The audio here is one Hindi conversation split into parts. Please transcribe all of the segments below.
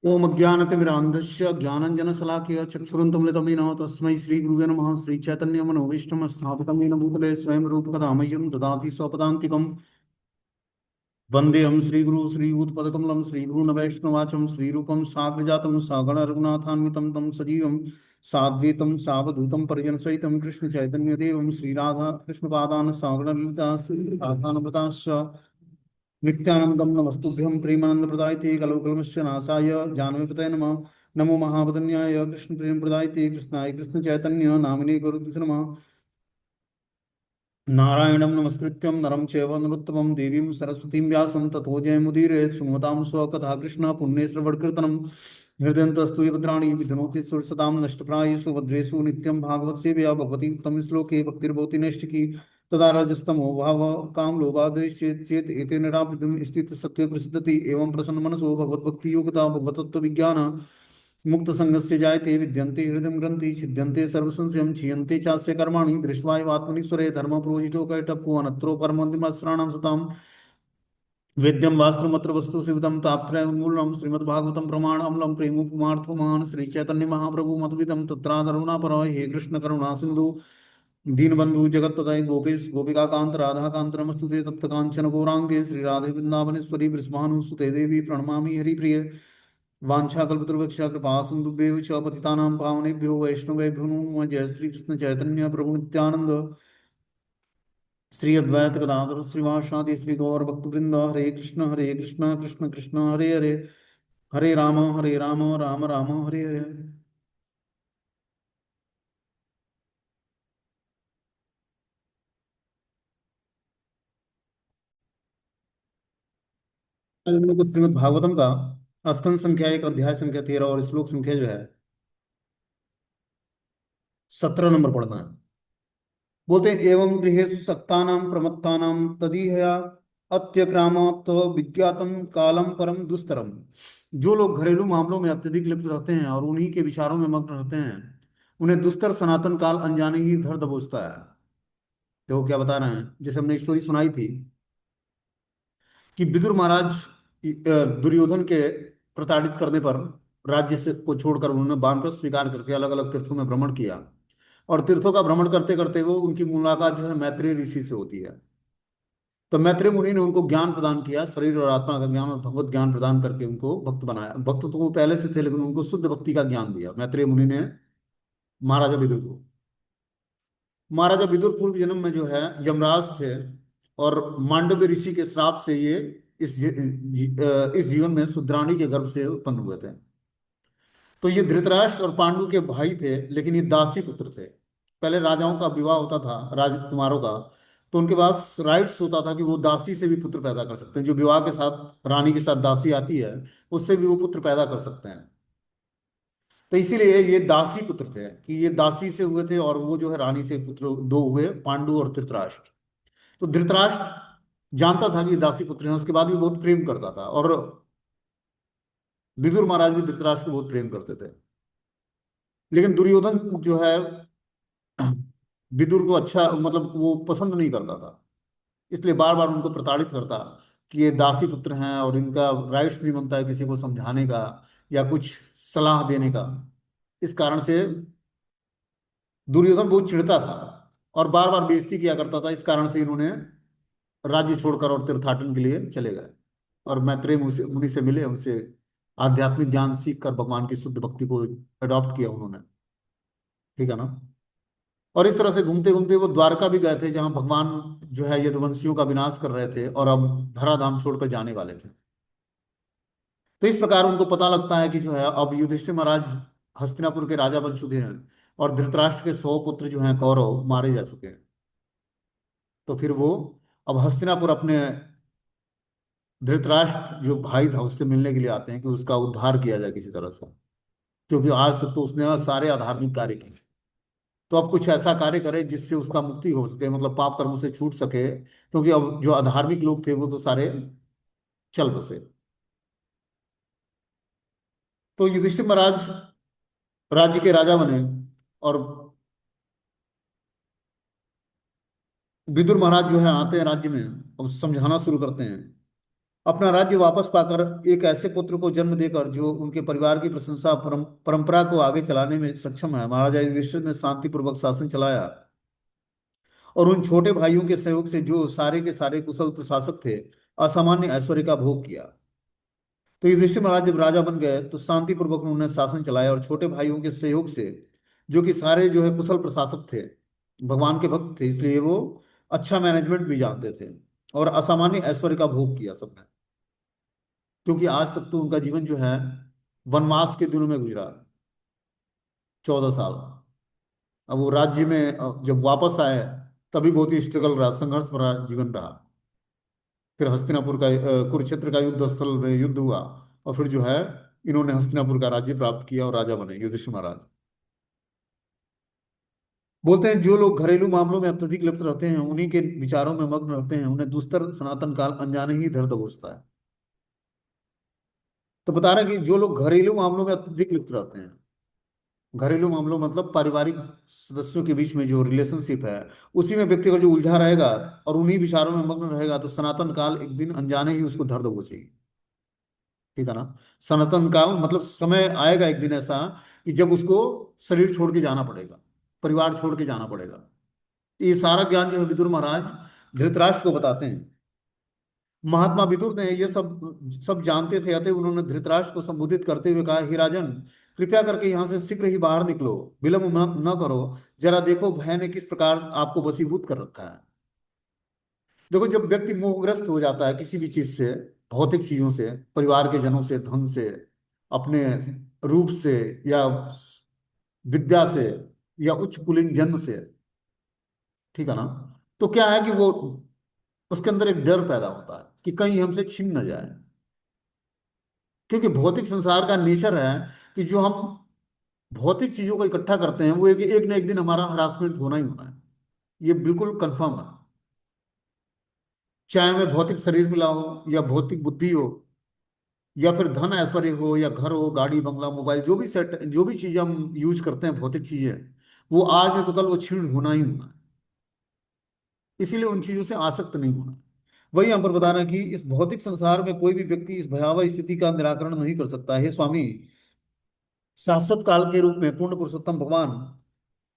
ओम अज्ञानतिमिरान्धस्य ज्ञानञ्जनशलाकया चक्षुरुन्मिलितं येन तस्मै श्रीगुरुवे नमः। श्रीचैतन्यमनोभीष्टं स्थापितं येन भूतले स्वयं रूपकदा मह्यं ददाति स्वपदान्तिकम्। वन्देऽहं श्रीगुरु श्रीयुतपदकमलं श्रीगुरुनवैष्णवाचं श्रीरूपं साग्रजातं सगण रघुनाथान्वितं तं सजीवं साद्वैतं सावधूतं परिजनसहितं कृष्णचैतन्यदेवं श्रीराधा कृष्णपादान् सगणललिता श्रीराधानव्रताश्च नित्यानंदम नमस्तुभ्यं प्रेमानंदप्रदायते कलौकल्मस्य नाशाय जानवीपतये नमः। नमो महावदन्याय कृष्ण प्रेम प्रदायते कृष्णाय कृष्ण चैतन्य नामिने गुरुभ्यो नमः। नारायणं नमस्कृत्यं नरं चैव नरोत्तमं देवीं सरस्वतीं व्यासं ततो जयमुदीरये सुमतां स्वकथा कृष्ण पुण्यश्रवणकीर्तनं हृदयन्तस्तु भद्राणि विधनोति सुरसतां नष्टप्रायेषु भद्रेषु नित्यं भागवत सेवया भगवती उत्तम श्लोके भक्तिर्भवति नैष्टिकी तदा रजस्तमो भाव काम लोभादेश्चेत् चेत् एतेन निरावृतं स्थित सत्त्वे प्रसिद्धति एवं प्रसन्न मनसो भगवद्भक्ति योगता भगवतत्व विज्ञान मुक्त संगस्य जायते विद्यन्ते हृदय ग्रंथि छिद्यन्ते सर्वसंशयं क्षीयन्ते चास्य कर्माणि दृष्ट्वा एव आत्मनीश्वरे धर्म प्रोजितो कैटप्पो अनत्रो परमन्दिमस्राणां सताम् वेद्यं वास्त्रमत्र वस्तु शिवदं तापत्रय उन्मूलनं श्रीमद्भागवतं प्रमाण अमलं प्रेमोपमार्थमान श्री चैतन्य महाप्रभु मतविदं तत्रादरुणा पर हे कृष्ण करुणा सिंधु दीनबंधु जगत्पतये गोपेश गोपिका कांत राधा कांत नमस्तुते तप्त कांचन गौरांगे श्री राधे वृंदावनेश्वरी वृषभानुसुते देवी प्रणमामि हरिप्रिय वाञ्छाकल्पतरुभ्यश्च कृपा सिन्धुभ्येव च पतितानां पावनेभ्यो वैष्णवेभ्यो नमो नमः। जय श्री कृष्ण चैतन्य प्रभु नित्यानंद श्री अद्वैत गदाधर श्रीवासादि श्री गौर भक्तवृंद हरे कृष्ण कृष्ण कृष्ण हरे हरे हरे राम राम राम हरे हरे। आज हम लोग को श्रीमद् भागवतम का स्कंद संख्या एक अध्याय संख्या 13 और श्लोक संख्या जो है 17 नंबर पढ़ना है। बोलते हैं एवं गृहेषु सक्तानां प्रमत्तानां तदीहया अत्यक्रामत् विज्ञातम कालम परम दुस्तरम। जो लोग घरेलू मामलों में अत्यधिक लिप्त रहते हैं और उन्हीं के विचारों में मग्न रहते हैं उन्हें दुस्तर सनातन काल अनजाने ही धर दबोचता है। देखो क्या बता रहे हैं, जैसे हमने स्टोरी सुनाई थी कि विदुर महाराज दुर्योधन के प्रताड़ित करने पर राज्य से को छोड़कर उन्होंने वानप्रस्थ स्वीकार करके अलग अलग तीर्थों में भ्रमण किया। और तीर्थों का भ्रमण करते करते वो उनकी मुलाकात जो है मैत्रेय ऋषि से होती है। तो मैत्रेय मुनि ने उनको ज्ञान प्रदान किया, शरीर और आत्मा का ज्ञान और भगवत ज्ञान प्रदान करके उनको भक्त बनाया। भक्त तो वो पहले से थे लेकिन उनको शुद्ध भक्ति का ज्ञान दिया मैत्रेय मुनि ने महाराजा विदुर को। महाराजा विदुर पूर्व जन्म में जो है यमराज थे और मांडव्य ऋषि के श्राप से ये इस जीवन में शुद्राणी के गर्भ से उत्पन्न हुए थे। तो ये धृतराष्ट्र और पांडु के भाई थे लेकिन ये दासी पुत्र थे। पहले राजाओं का विवाह होता था राजकुमारों का, तो उनके पास राइट्स होता था कि वो दासी से भी पुत्र पैदा कर सकते हैं। जो विवाह के साथ रानी के साथ दासी आती है उससे भी वो पुत्र पैदा कर सकते हैं। तो इसीलिए ये दासी पुत्र थे कि ये दासी से हुए थे और वो जो है रानी से पुत्र दो हुए, पांडु और धृतराष्ट्र। तो धृतराष्ट्र जानता था कि ये दासी पुत्र हैं, उसके बाद भी बहुत प्रेम करता था। और विदुर महाराज भी धृतराष्ट्र को बहुत प्रेम करते थे। लेकिन दुर्योधन जो है विदुर को अच्छा मतलब वो पसंद नहीं करता था, इसलिए बार बार उनको प्रताड़ित करता कि ये दासी पुत्र हैं और इनका राइट्स नहीं बनता है किसी को समझाने का या कुछ सलाह देने का। इस कारण से दुर्योधन बहुत चिढ़ता था और बार बार बेइज्जती किया करता था। इस कारण से इन्होंने राज्य छोड़कर और तीर्थाटन के लिए चले गए और मैत्रेय मुनि से मिले, उनसे आध्यात्मिक ज्ञान सीख कर भगवान की शुद्ध भक्ति को अडॉप्ट किया उन्होंने। ठीक है ना। और इस तरह से घूमते घूमते वो द्वारका भी गए थे जहां भगवान जो है यदुवंशियों का विनाश कर रहे थे और अब धराधाम छोड़कर जाने वाले थे। तो इस प्रकार उनको पता लगता है कि जो है अब युधिष्ठिर महाराज हस्तिनापुर के राजा बन चुके हैं और धृतराष्ट्र के 100 पुत्र जो हैं कौरव मारे जा चुके हैं। तो फिर वो अब हस्तिनापुर अपने धृतराष्ट्र जो भाई था उससे मिलने के लिए आते हैं कि उसका उद्धार किया जाए किसी तरह से, क्योंकि आज तक तो उसने सारे अधार्मिक कार्य किए। तो अब कुछ ऐसा कार्य करे जिससे उसका मुक्ति हो सके, मतलब पाप कर्मों से छूट सके, क्योंकि अब जो अधार्मिक लोग थे वो तो सारे चल बसे। तो युधिष्ठिर महाराज राज्य के राजा बने और विदुर महाराज जो है आते हैं राज्य में और समझाना शुरू करते हैं अपना राज्य वापस पाकर एक ऐसे पुत्र को जन्म देकर जो उनके परिवार की प्रशंसा परंपरा को आगे चलाने में सक्षम है, महाराजा युधिष्ठिर ने शांतिपूर्वक शासन चलाया और उन छोटे भाइयों के सहयोग से जो सारे के सारे कुशल प्रशासक थे, असामान्य ऐश्वर्य का भोग किया। तो युधिष्ठिर महाराज जब राजा बन गए तो शांतिपूर्वक उन्होंने शासन चलाया और छोटे भाइयों के सहयोग से, जो कि सारे जो है कुशल प्रशासक थे, भगवान के भक्त थे, इसलिए वो अच्छा मैनेजमेंट भी जानते थे, और असामान्य ऐश्वर्य का भोग किया सबने। क्योंकि आज तक तो उनका जीवन जो है वनवास के दिनों में गुजरा, 14 साल। अब वो राज्य में जब वापस आए तभी बहुत ही स्ट्रगल रहा, संघर्ष भरा जीवन रहा। फिर हस्तिनापुर का कुरुक्षेत्र का युद्ध स्थल में युद्ध हुआ, और फिर जो है इन्होंने हस्तिनापुर का राज्य प्राप्त किया और राजा बने युधिष्ठिर महाराज। बोलते हैं जो लोग घरेलू मामलों में अत्यधिक लिप्त रहते हैं, उन्हीं के विचारों में मग्न रहते हैं, उन्हें दुस्तर सनातन काल अनजाने ही धर दबोचता है। तो बता रहे हैं कि जो लोग घरेलू मामलों में अत्यधिक लिप्त रहते हैं, घरेलू मामलों मतलब पारिवारिक सदस्यों के बीच में जो रिलेशनशिप है, उसी में व्यक्ति अगर जो उलझा रहेगा और उन्हीं विचारों में मग्न रहेगा, तो सनातन काल एक दिन अनजाने ही उसको धर दबोचेगी। ठीक है ना। सनातन काल मतलब समय आएगा एक दिन ऐसा कि जब उसको शरीर छोड़ के जाना पड़ेगा, परिवार छोड़ के जाना पड़ेगा। ये सारा ज्ञान जो है विदुर महाराज धृतराष्ट्र को बताते हैं। महात्मा विदुर ने ये सब सब जानते थे, अतः उन्होंने धृतराष्ट्र को संबोधित करते हुए कहा, हे राजन, कृपया करके यहाँ से शीघ्र ही बाहर निकलो, विलंब न करो। जरा देखो भय ने किस प्रकार आपको वशीभूत कर रखा है। देखो, जब व्यक्ति मोहग्रस्त हो जाता है किसी भी चीज से, भौतिक चीजों से, परिवार के जनों से, धन से, अपने रूप से, या विद्या से, या उच्च कुलीन जन्म से, ठीक है ना, तो क्या है कि वो उसके अंदर एक डर पैदा होता है कि कहीं हमसे छीन न जाए। क्योंकि भौतिक संसार का नेचर है कि जो हम भौतिक चीजों को इकट्ठा करते हैं वो एक न एक दिन हमारा हरासमेंट होना ही होना है। ये बिल्कुल कंफर्म है। चाहे हमें भौतिक शरीर मिला हो, या भौतिक बुद्धि हो, या फिर धन ऐश्वर्य हो, या घर हो, गाड़ी बंगला मोबाइल, जो भी सेट, जो भी चीजें हम यूज करते हैं, भौतिक चीजें, वो आज नहीं तो कल वो क्षीण होना ही होना है। इसीलिए उन चीजों से आसक्त नहीं होना। वही हम पर बता रहे हैं कि इस भौतिक संसार में कोई भी व्यक्ति इस भयावह स्थिति का निराकरण नहीं कर सकता। हे स्वामी, शाश्वत काल के रूप में पूर्ण पुरुषोत्तम भगवान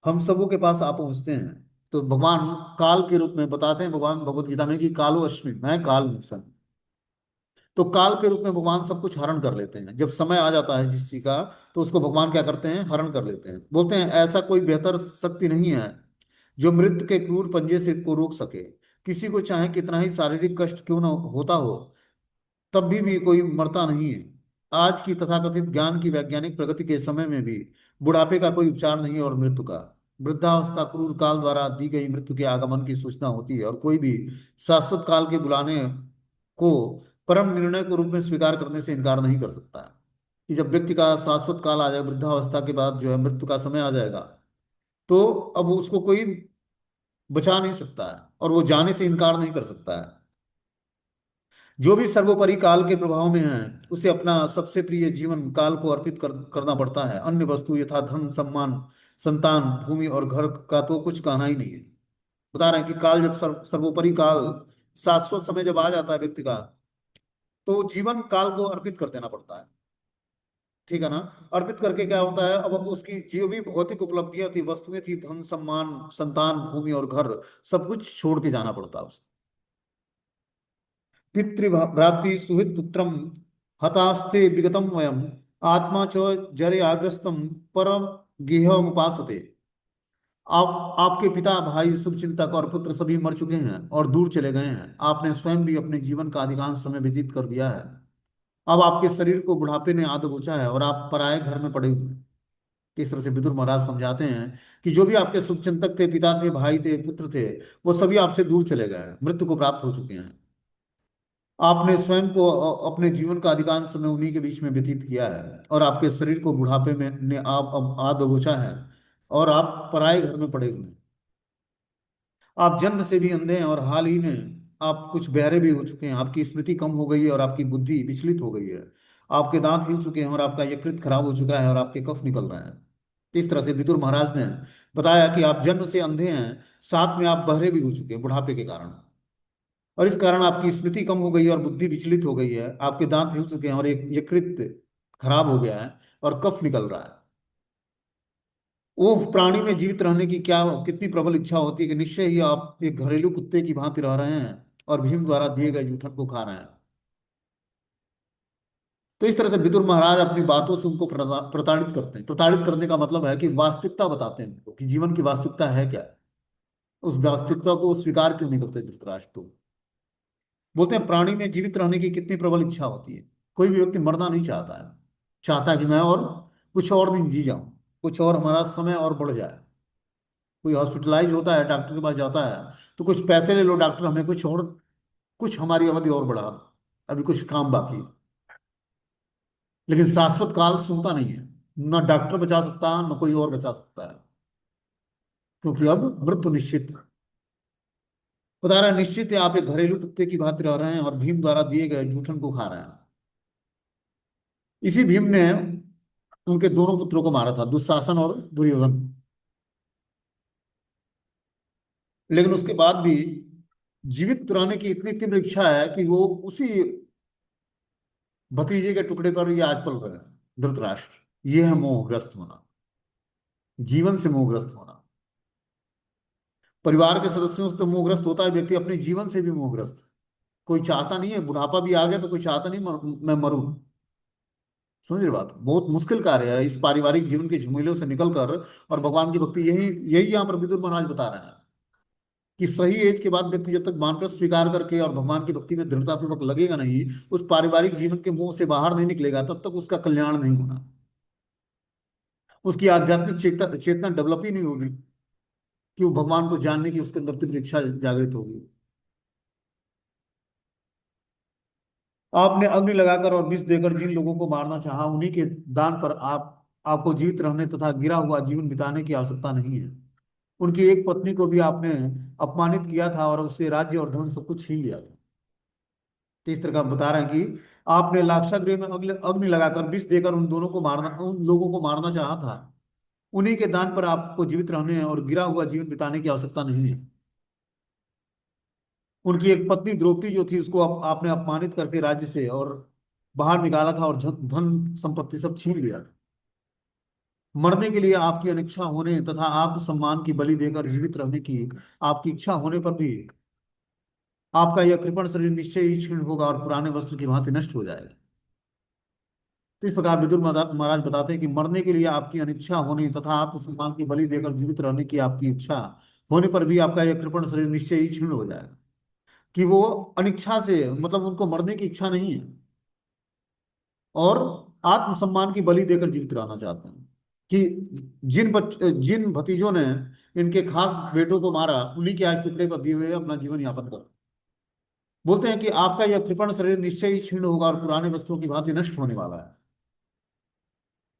हम सबों के पास आ पहुंचते हैं। तो भगवान काल के रूप में बताते हैं, भगवान भगवत गीता में, कि कालो अस्मि, मैं काल हूं सन। तो काल के रूप में भगवान सब कुछ हरण कर लेते हैं। जब समय आ जाता है जिस चीज का, तो उसको भगवान क्या करते हैं, हरण कर लेते हैं। बोलते हैं ऐसा कोई बेहतर शक्ति नहीं है जो मृत्यु के क्रूर पंजे से को रोक सके। किसी को चाहे कितना ही शारीरिक कष्ट क्यों ना होता हो, तब भी कोई मरता नहीं है। आज की तथाकथित ज्ञान की वैज्ञानिक प्रगति के समय में भी बुढ़ापे का कोई उपचार नहीं है, और मृत्यु का, वृद्धावस्था क्रूर काल द्वारा दी गई मृत्यु के आगमन की सूचना होती है, और कोई भी शाश्वत काल के बुलाने को परम निर्णय के रूप में स्वीकार करने से इनकार नहीं कर सकता है। कि जब व्यक्ति का शाश्वत काल आ जाए, वृद्धावस्था के बाद जो है मृत्यु का समय आ जाएगा, तो अब उसको कोई बचा नहीं सकता है, और वो जाने से इनकार नहीं कर सकता है। जो भी सर्वोपरि काल के प्रभाव में है, उसे अपना सबसे प्रिय जीवन काल को अर्पित करना पड़ता है। अन्य वस्तु यथा धन, सम्मान, संतान, भूमि और घर का तो कुछ कहना ही नहीं है। बता रहे हैं कि काल जब सर्वोपरि काल, शाश्वत समय जब आ जाता है व्यक्ति का, तो जीवन काल को अर्पित कर देना पड़ता है। ठीक है ना। अर्पित करके क्या होता है, अब उसकी जो भी भौतिक उपलब्धियां थी, वस्तुएं थी, धन, सम्मान, संतान, भूमि और घर, सब कुछ छोड़ के जाना पड़ता है उसको। पितृभ्रातृ सुहृद पुत्रम हतास्ते विगतम वयम आत्मा च जरे आग्रस्तम परम गेहमुपासते। आपके पिता, भाई, शुभचिंतक और पुत्र सभी मर चुके हैं और दूर चले गए हैं। आपने स्वयं भी अपने जीवन का अधिकांश समय व्यतीत कर दिया है। अब आपके शरीर को बुढ़ापे ने आ दबोचा है और आप पराये घर में पड़े हुए हैं। इस तरह से विदुर महाराज समझाते हैं कि जो भी आपके शुभचिंतक थे, पिता थे, भाई थे, पुत्र थे, वो सभी आपसे दूर चले गए हैं, मृत्यु को प्राप्त हो चुके हैं। आपने स्वयं को अपने जीवन का अधिकांश समय उन्हीं के बीच में व्यतीत किया है, और आपके शरीर को बुढ़ापे में ने आप अब आ दबोचा है, और आप पराये घर में पड़े हुए हैं। आप जन्म से भी अंधे हैं, और हाल ही में आप कुछ बहरे भी हो चुके हैं। आपकी स्मृति कम हो गई है और आपकी बुद्धि विचलित हो गई है। आपके दांत हिल चुके हैं और आपका यकृत खराब हो चुका है और आपके कफ निकल रहे हैं। इस तरह से विदुर महाराज ने बताया कि आप जन्म से अंधे हैं, साथ में आप बहरे भी हो चुके हैं बुढ़ापे के कारण। और इस कारण आपकी स्मृति कम हो गई है और बुद्धि विचलित हो गई है, आपके दांत हिल चुके हैं और एक यकृत खराब हो गया है और कफ निकल रहा है। वो प्राणी में जीवित रहने की क्या कितनी प्रबल इच्छा होती है कि निश्चय ही आप एक घरेलू कुत्ते की भांति रह रहे हैं और भीम द्वारा दिए गए जूठन को खा रहे हैं। तो इस तरह से विदुर महाराज अपनी बातों से उनको प्रताड़ित करते हैं। प्रताड़ित करने का मतलब है कि वास्तविकता बताते हैं उनको कि जीवन की वास्तविकता है क्या। उस वास्तविकता को स्वीकार क्यों नहीं करते धृतराष्ट्र? तो बोलते हैं प्राणी में जीवित रहने की कितनी प्रबल इच्छा होती है। कोई भी व्यक्ति मरना नहीं चाहता है, चाहता है कि मैं और कुछ और दिन जी जाऊं, कुछ और हमारा समय और बढ़ जाए। कोई हॉस्पिटलाइज होता है, डॉक्टर के पास जाता है, तो कुछ पैसे ले लो डॉक्टर, हमें कुछ और, कुछ हमारी अवधि और बढ़ा दो, अभी कुछ काम बाकी है। लेकिन शाश्वत काल सुनता नहीं है। न डॉक्टर बचा सकता, न कोई और बचा सकता है, क्योंकि अब मृत्यु निश्चित है। बता रहा है निश्चित है, आप एक घरेलू कुत्ते की भांति रह रहे हैं और भीम द्वारा दिए गए जूठन को खा रहे हैं। इसी भीम ने उनके दोनों पुत्रों को मारा था, दुशासन और दुर्योधन। लेकिन उसके बाद भी जीवित रहने की इतनी तीव्र इच्छा है कि वो उसी भतीजे के टुकड़े पर ये आज पल रहे हैं। धृतराष्ट्र, ये है मोहग्रस्त होना, जीवन से मोहग्रस्त होना। परिवार के सदस्यों से तो मोहग्रस्त होता है व्यक्ति, अपने जीवन से भी मोहग्रस्त। कोई चाहता नहीं है, बुढ़ापा भी आ गया तो कोई चाहता नहीं मैं मरूं। समझ रहे बात? बहुत मुश्किल कार्य है इस पारिवारिक जीवन के झमेलों से निकलकर और भगवान की भक्ति। यही यही यहाँ पर विदुर महाराज बता रहे हैं कि सही एज के बाद व्यक्ति जब तक मानकर स्वीकार करके और भगवान की भक्ति में दृढ़तापूर्वक लगेगा नहीं, उस पारिवारिक जीवन के मोह से बाहर नहीं निकलेगा, तब तक उसका कल्याण नहीं होना। उसकी आध्यात्मिक चेतना चेतना डेवलप ही नहीं होगी कि वो भगवान को जानने की उसके अंदर तीव्र इच्छा जागृत होगी। आपने अग्नि लगाकर और विष देकर जिन लोगों को मारना चाहा, उन्हीं के दान पर आपको जीवित रहने तथा गिरा हुआ जीवन बिताने की आवश्यकता नहीं है। उनकी एक पत्नी को भी आपने अपमानित किया था और उससे राज्य और धन सब कुछ छीन लिया था। तो इस तरह का बता रहे हैं कि आपने लाक्षागृह में अग्नि अग्नि लगाकर विष देकर उन लोगों को मारना चाहा था। उन्हीं के दान पर आपको जीवित रहने और गिरा हुआ जीवन बिताने की आवश्यकता नहीं है। उनकी एक पत्नी द्रौपदी जो थी, उसको आपने अपमानित करके राज्य से और बाहर निकाला था और धन संपत्ति सब छीन लिया था। मरने के लिए आपकी अनिच्छा होने तथा आप सम्मान की बलि देकर जीवित रहने की आपकी इच्छा होने पर भी आपका यह कृपण शरीर निश्चय ही क्षीण होगा और पुराने वस्त्र की भांति नष्ट हो जाएगा। तो इस प्रकार विदुर महाराज बताते हैं कि मरने के लिए आपकी अनिच्छा होने तथा आत्मसम्मान की बलि देकर जीवित रहने की आपकी इच्छा होने पर भी आपका यह कृपण शरीर निश्चय ही क्षीण हो जाएगा। कि वो अनिच्छा से, मतलब उनको मरने की इच्छा नहीं है और आत्मसम्मान की बलि देकर जीवित रहना चाहते हैं। कि जिन भतीजों ने इनके खास बेटों को मारा, उन्हीं के आज टुकड़े पर दिए हुए अपना जीवन यापन कर। बोलते हैं कि आपका यह कृपण शरीर निश्चय ही क्षीण होगा और पुराने वस्त्रों की भांति नष्ट होने वाला है।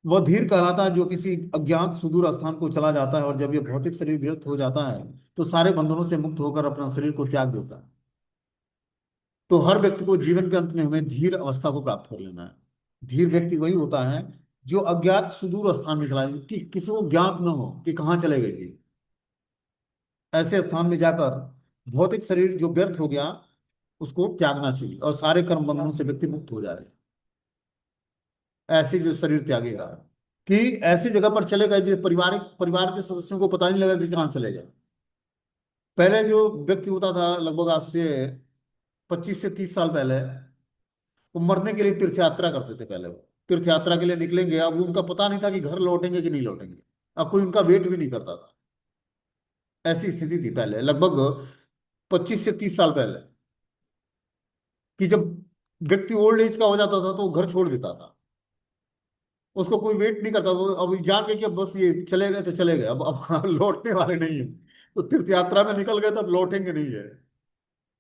वह धीर कहलाता है जो किसी अज्ञात सुदूर स्थान को चला जाता है और जब यह भौतिक शरीर व्यर्थ हो जाता है तो सारे बंधनों से मुक्त होकर अपना शरीर को त्याग देता है। तो हर व्यक्ति को जीवन के अंत में हमें धीर अवस्था को प्राप्त कर लेना है। धीर व्यक्ति वही होता है जो अज्ञात सुदूर स्थान में चला जाए, कि किसी को ज्ञात न हो कि कहाँ चले गए जी। ऐसे स्थान में जाकर भौतिक शरीर जो व्यर्थ हो गया उसको त्यागना चाहिए और सारे कर्म बंधनों से व्यक्ति मुक्त हो जाए। ऐसे जो शरीर त्यागेगा, कि ऐसी जगह पर चले गए जो परिवार के सदस्यों को पता नहीं लगा कि कहाँ चले गए। पहले जो व्यक्ति होता था, लगभग आज से 25 से 30 साल पहले, वो मरने के लिए तीर्थ यात्रा करते थे। पहले वो तीर्थ यात्रा के लिए निकलेंगे, अब उनका पता नहीं था कि घर लौटेंगे कि नहीं लौटेंगे। अब कोई उनका वेट भी नहीं करता था। ऐसी स्थिति थी पहले, लगभग 25 से 30 साल पहले, कि जब व्यक्ति ओल्ड एज का हो जाता था तो वो घर छोड़ देता था। उसको कोई वेट नहीं करता, वो अब जान के कि अब बस ये चले गए तो चले गए, अब लौटने वाले नहीं है। तो तीर्थ यात्रा में निकल गए तो अब लौटेंगे नहीं है,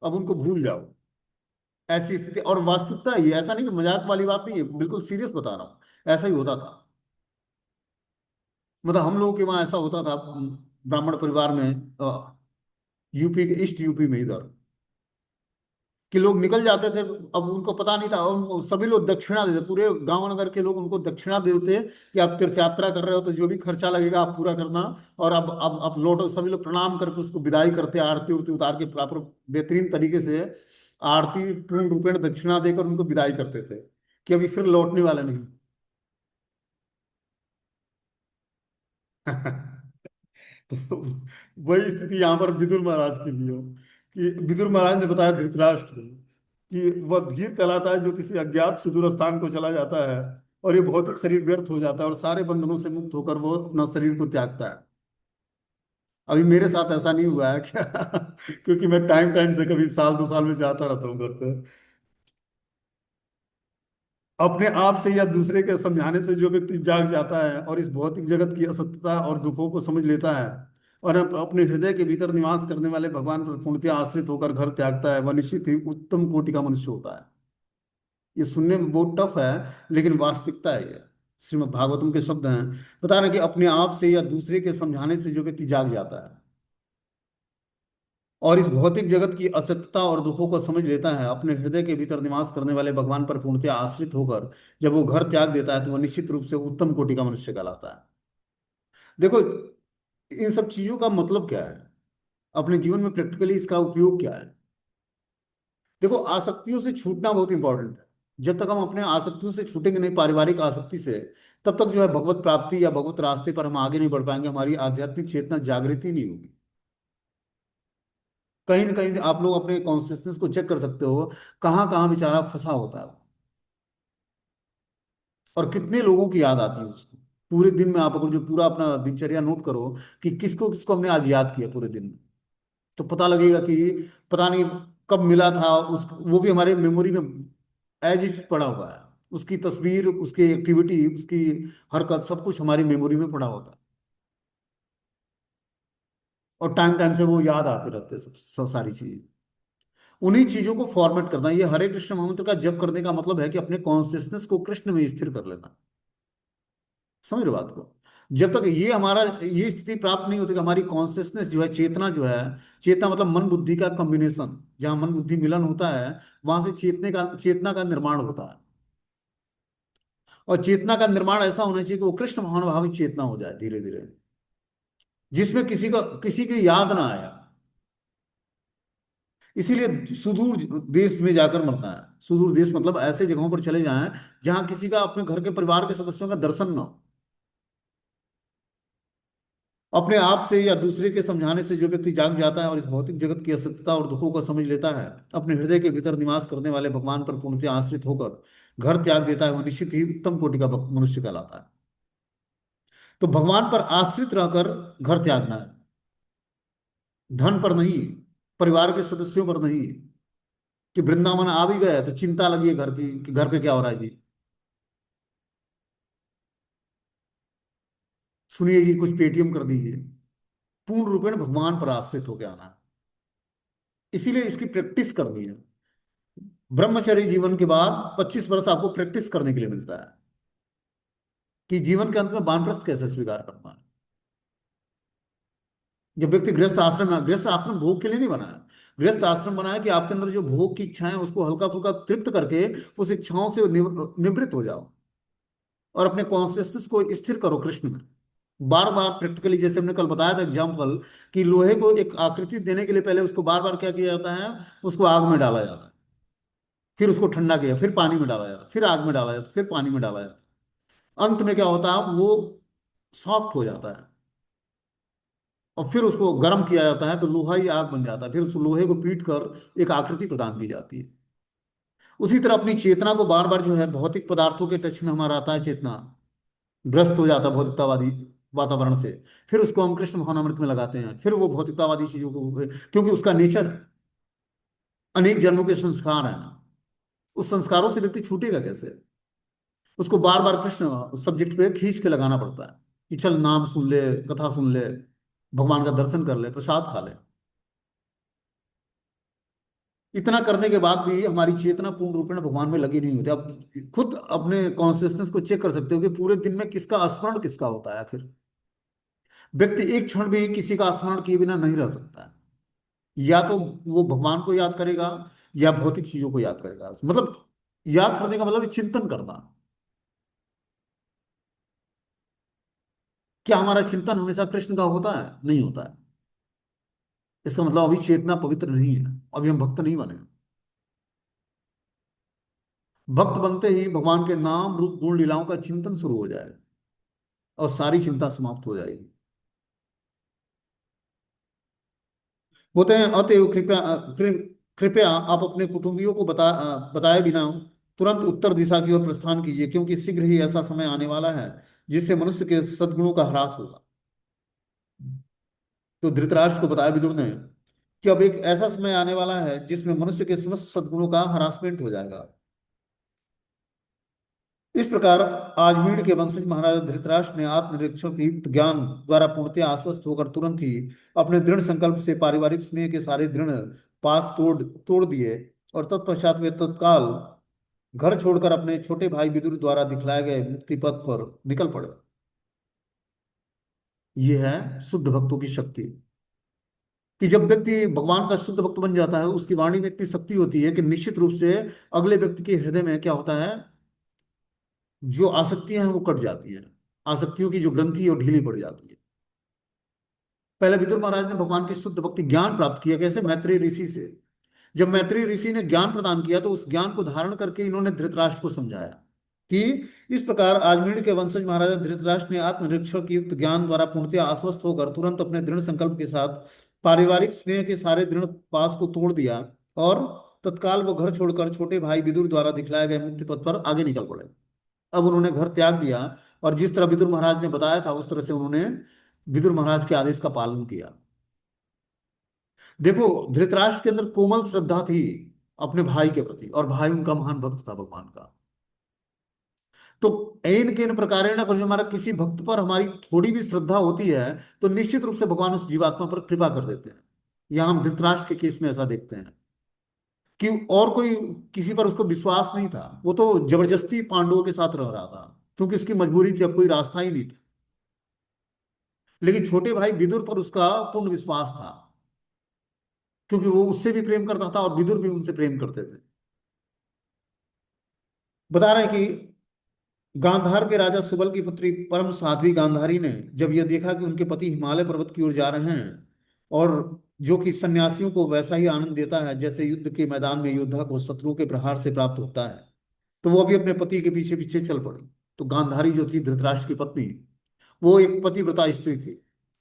अब उनको भूल जाओ। ऐसी स्थिति और वास्तविकता ये, ऐसा नहीं कि मजाक वाली बात नहीं है, बिल्कुल सीरियस बता रहा हूँ। ऐसा ही होता था। मतलब हम लोगों के वहाँ ऐसा होता था, ब्राह्मण परिवार में, यूपी के ईस्ट यूपी में इधर। कि लोग निकल जाते थे, अब उनको पता नहीं था, और सभी लोग दक्षिणा देते, पूरे गांव नगर के लोग उनको दक्षिणा दे देते कि आप तीर्थ यात्रा कर रहे हो तो जो भी खर्चा लगेगा आप पूरा करना। और अब लौटो, सभी लोग प्रणाम करके उसको विदाई करते, आरती उरती उतार के प्रॉपर बेहतरीन तरीके से आरती पूर्ण रूपेण दक्षिणा देकर उनको विदाई करते थे कि अभी फिर लौटने वाले नहीं। तो वही स्थिति यहाँ पर विदुर महाराज की भी हो, कि विदुर महाराज ने बताया धृतराष्ट्र को कि वह धीर कहलाता है जो किसी अज्ञात सुदूर स्थान को चला जाता है और ये भौतिक शरीर व्यर्थ हो जाता है और सारे बंधनों से मुक्त होकर वो अपना शरीर को त्यागता है। अभी मेरे साथ ऐसा नहीं हुआ है क्या? क्योंकि मैं टाइम टाइम से कभी साल 2 साल में जाता रहता हूँ घर पे। अपने आप से या दूसरे के समझाने से जो व्यक्ति जाग जाता है और इस भौतिक जगत की असत्यता और दुखों को समझ लेता है और अपने हृदय के भीतर निवास करने वाले भगवान पर पूर्णतया आश्रित होकर घर त्यागता है, वह निश्चित ही उत्तम कोटि का मनुष्य होता है। ये सुनने में बहुत टफ है, लेकिन वास्तविकता है ये। श्रीमद् भागवतम के शब्द हैं। बता रहे हैं कि अपने आप से या दूसरे के समझाने से जो व्यक्ति जाग जाता है और इस भौतिक जगत की असत्यता और दुखों को समझ लेता है, अपने हृदय के भीतर निवास करने वाले भगवान पर पूर्णतया आश्रित होकर जब वो घर त्याग देता है तो वह निश्चित रूप से उत्तम कोटि का मनुष्य कहलाता है। देखो, इन सब चीजों का मतलब क्या है, अपने जीवन में प्रैक्टिकली इसका उपयोग क्या है। देखो, आसक्तियों से छूटना बहुत इंपॉर्टेंट है। जब तक हम अपने आसक्तियों से छूटेंगे नहीं, पारिवारिक आसक्ति से, तब तक जो है भगवत प्राप्ति या भगवत रास्ते पर हम आगे नहीं बढ़ पाएंगे, हमारी आध्यात्मिक चेतना जागृति नहीं होगी। कहीं ना कहीं आप लोग अपने कॉन्सियसनेस को चेक कर सकते हो, कहाँ कहाँ बेचारा फंसा होता है वो, और कितने लोगों की याद आती है उसको। पूरे दिन में आप अगर जो पूरा अपना दिनचर्या नोट करो कि किसको किसको हमने आज याद किया पूरे दिन में, तो पता लगेगा कि पता नहीं कब मिला था उस, वो भी हमारे मेमोरी में एज इट पड़ा हुआ है। उसकी तस्वीर, उसकी एक्टिविटी, उसकी हरकत, सब कुछ हमारी मेमोरी में पड़ा होता है। और टाइम टाइम से वो याद आते रहते हैं, सब सारी चीजें। उन्हीं चीजों को फॉर्मेट करना, ये हरे कृष्ण मंत्र का जप करने का मतलब है कि अपने कॉन्शियसनेस को कृष्ण में स्थिर कर लेना। समझ रहे हो बात को? जब तक ये हमारा, ये स्थिति प्राप्त नहीं होती कि हमारी कॉन्शियसनेस जो है, चेतना जो है, चेतना मतलब मन बुद्धि का कॉम्बिनेशन, जहां मन बुद्धि मिलन होता है वहां से चेतना का निर्माण होता है। और चेतना का निर्माण ऐसा होना चाहिए कि वो कृष्ण महानुभावित चेतना हो जाए धीरे धीरे, जिसमें किसी की याद ना आया। इसीलिए सुदूर देश में जाकर मरना है। सुदूर देश मतलब ऐसे जगहों पर चले जाएं जहां किसी का, अपने घर के परिवार के सदस्यों का दर्शन ना हो। अपने आप से या दूसरे के समझाने से जो व्यक्ति जाग जाता है और इस भौतिक जगत की असत्यता और दुखों को समझ लेता है, अपने हृदय के भीतर निवास करने वाले भगवान पर पूर्णतः आश्रित होकर घर त्याग देता है, वो निश्चित ही उत्तम कोटि का मनुष्य कहलाता है। तो भगवान पर आश्रित रहकर घर त्यागना है, धन पर नहीं, परिवार के सदस्यों पर नहीं। कि वृंदावन आ भी गए तो चिंता लगी है घर की कि घर पे क्या हो रहा है जी, सुनिए जी कुछ पेटीएम कर दीजिए। पूर्ण रूपेण भगवान पर आश्रित होकर आना है। इसीलिए इसकी प्रैक्टिस करनी है। ब्रह्मचर्य जीवन के बाद 25 वर्ष आपको प्रैक्टिस करने के लिए मिलता है कि जीवन के अंत में वानप्रस्थ कैसे स्वीकार करना है। जब व्यक्ति गृहस्थ आश्रम में, गृहस्थ आश्रम भोग के लिए नहीं बना है। गृहस्थ आश्रम बना है कि आपके अंदर जो भोग की इच्छाएं हैं, उसको हल्का फुल्का तृप्त करके उस इच्छाओं से निवृत्त हो जाओ और अपने कॉन्शियसनेस को स्थिर करो कृष्ण में। बार बार प्रैक्टिकली, जैसे हमने कल बताया था एग्जाम्पल, कि लोहे को एक आकृति देने के लिए पहले उसको बार बार क्या किया जाता है, उसको आग में डाला जाता है, फिर उसको ठंडा किया, फिर पानी में डाला जाता है, फिर आग में डाला जाता है, फिर पानी में डाला जाता है। अंत में क्या होता है, वो सॉफ्ट हो जाता है और फिर उसको गर्म किया जाता है तो लोहा ही आग बन जाता है, फिर उस लोहे को पीट कर एक आकृति प्रदान की जाती है। उसी तरह अपनी चेतना को बार बार जो है भौतिक पदार्थों के टच में हमारा आता है, चेतना ग्रस्त हो जाता है भौतिकतावादी वातावरण से। फिर उसको हम कृष्ण भावनामृत में लगाते हैं, फिर वो भौतिकतावादी चीजों को, क्योंकि उसका नेचर अनेक जन्मों के संस्कार है ना, उस संस्कारों से व्यक्ति छूटेगा कैसे? उसको बार बार कृष्ण सब्जेक्ट पे खींच के लगाना पड़ता है कि चल नाम सुन ले, कथा सुन ले, भगवान का दर्शन कर ले, प्रसाद खा ले। इतना करने के बाद भी हमारी चेतना पूर्ण रूप में भगवान में लगी नहीं होती। अब खुद अपने कॉन्सियसनेस को चेक कर सकते हो कि पूरे दिन में किसका स्मरण किसका होता है आखिर। व्यक्ति एक क्षण भी किसी का स्मरण किए बिना नहीं रह सकता है। या तो वो भगवान को याद करेगा, या भौतिक चीजों को याद करेगा। मतलब याद करने का मतलब है चिंतन करना। क्या हमारा चिंतन हमेशा कृष्ण का होता है? नहीं होता है। इसका मतलब अभी चेतना पवित्र नहीं है, अभी हम भक्त नहीं बने। भक्त बनते ही भगवान के नाम रूप गुण लीलाओं का चिंतन शुरू हो जाएगा और सारी चिंता समाप्त हो जाएगी। बोलते हैं अतएव कृपया कृपया आप अपने कुटुंबियों को बताए बिना तुरंत उत्तर दिशा की ओर प्रस्थान कीजिए, क्योंकि शीघ्र ही ऐसा समय आने वाला है जिससे मनुष्य के सद्गुणों का ह्रास होगा। तो धृतराष्ट्र को बताया विदुर ने कि अब एक ऐसा समय आने वाला है जिसमें मनुष्य के समस्त सद्गुणों का हरासमेंट हो जाएगा। इस प्रकार आजमीर के वंशज महाराज धृतराष्ट्र ने आत्मनिरीक्षण की युक्त ज्ञान द्वारा पूर्णतः आश्वस्त होकर तुरंत ही अपने दृढ़ संकल्प से पारिवारिक स्नेह के सारे दृढ़ पास तोड़ तोड़ दिए, और तत्पश्चात वे तत्काल घर छोड़कर अपने छोटे भाई विदुर द्वारा दिखलाए गए मुक्ति पथ पर निकल पड़े। ये है शुद्ध भक्तों की शक्ति, कि जब व्यक्ति भगवान का शुद्ध भक्त बन जाता है उसकी वाणी में इतनी शक्ति होती है कि निश्चित रूप से अगले व्यक्ति के हृदय में क्या होता है, जो आसक्तियां हैं वो कट जाती हैं। आसक्तियों की जो ग्रंथि है वो ढीली पड़ जाती है। पहले विदुर महाराज ने भगवान की शुद्ध भक्ति ज्ञान प्राप्त किया, कैसे? मैत्रेय ऋषि से। जब मैत्रेय ऋषि ने ज्ञान प्रदान किया तो उस ज्ञान को धारण करके इन्होंने धृतराष्ट्र को समझाया कि इस प्रकार आजमीर के वंशज महाराजा धृतराष्ट्र ने आत्मनिरीक्षण की युक्त ज्ञान द्वारा पूर्णतया आश्वस्त होकर तुरंत अपने दृढ़ संकल्प के साथ पारिवारिक स्नेह के सारे दृढ़ पास को तोड़ दिया, और तत्काल वो घर छोड़कर छोटे भाई विदुर द्वारा दिखलाए गए मुक्ति पथ पर आगे निकल पड़े। अब उन्होंने घर त्याग दिया और जिस तरह विदुर महाराज ने बताया था उस तरह से उन्होंने विदुर महाराज के आदेश का पालन किया। देखो, धृतराष्ट्र के अंदर कोमल श्रद्धा थी अपने भाई के प्रति, और भाई उनका महान भक्त था भगवान का। तो एन केन प्रकारेण अगर जो हमारा किसी भक्त पर हमारी थोड़ी भी श्रद्धा होती है तो निश्चित रूप से भगवान उस जीवात्मा पर कृपा कर देते हैं। यहाँ हम धृतराष्ट्र के केस में ऐसा देखते हैं कि और कोई किसी पर उसको विश्वास नहीं था, वो तो जबरदस्ती पांडवों के साथ रह रहा था क्योंकि उसकी मजबूरी थी, अब कोई रास्ता ही नहीं था। लेकिन छोटे भाई विदुर पर उसका पूर्ण विश्वास था, क्योंकि वो उससे भी प्रेम करता था और विदुर भी उनसे प्रेम करते थे। बता रहे हैं कि गांधार के राजा सुबल की पुत्री परम साध्वी गांधारी ने जब यह देखा कि उनके पति हिमालय पर्वत की ओर जा रहे हैं, और जो कि सन्यासियों को वैसा ही आनंद देता है जैसे युद्ध के मैदान में योद्धा को शत्रु के प्रहार से प्राप्त होता है, तो वो भी अपने पति के पीछे पीछे चल पड़ी। तो गांधारी जो थी धृतराष्ट्र की पत्नी, वो एक पतिव्रता स्त्री थी।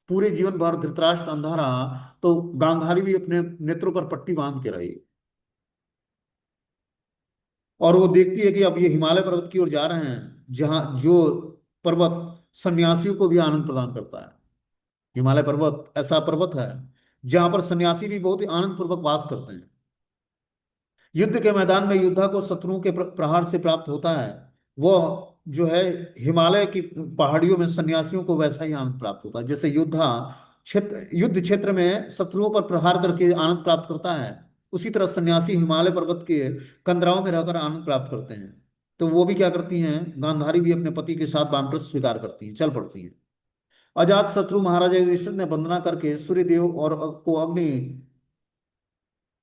पूरे जीवन भर धृतराष्ट्र अंधा रहा तो गांधारी भी अपने नेत्रों पर पट्टी बांध के रही, और वो देखती है कि अब ये हिमालय पर्वत की ओर जा रहे हैं जहाँ जो पर्वत सन्यासियों को भी आनंद प्रदान करता है। हिमालय पर्वत ऐसा पर्वत है जहां पर सन्यासी भी बहुत ही आनंद पूर्वक वास करते हैं। युद्ध के मैदान में योद्धा को शत्रुओं के प्रहार से प्राप्त होता है, वो जो है हिमालय की पहाड़ियों में सन्यासियों को वैसा ही आनंद प्राप्त होता है जैसे योद्धा क्षेत्र युद्ध क्षेत्र में शत्रुओं पर प्रहार करके आनंद प्राप्त करता है। उसी तरह सन्यासी हिमालय पर्वत के कंदराओं में रहकर आनंद प्राप्त करते हैं। तो वो भी क्या करती हैं, गांधारी भी अपने पति के साथ वानप्रस्थ स्वीकार करती हैं, चल पड़ती हैं। अजात शत्रु महाराजा युधिष्ठिर ने वंदना करके सूर्यदेव और को अग्नि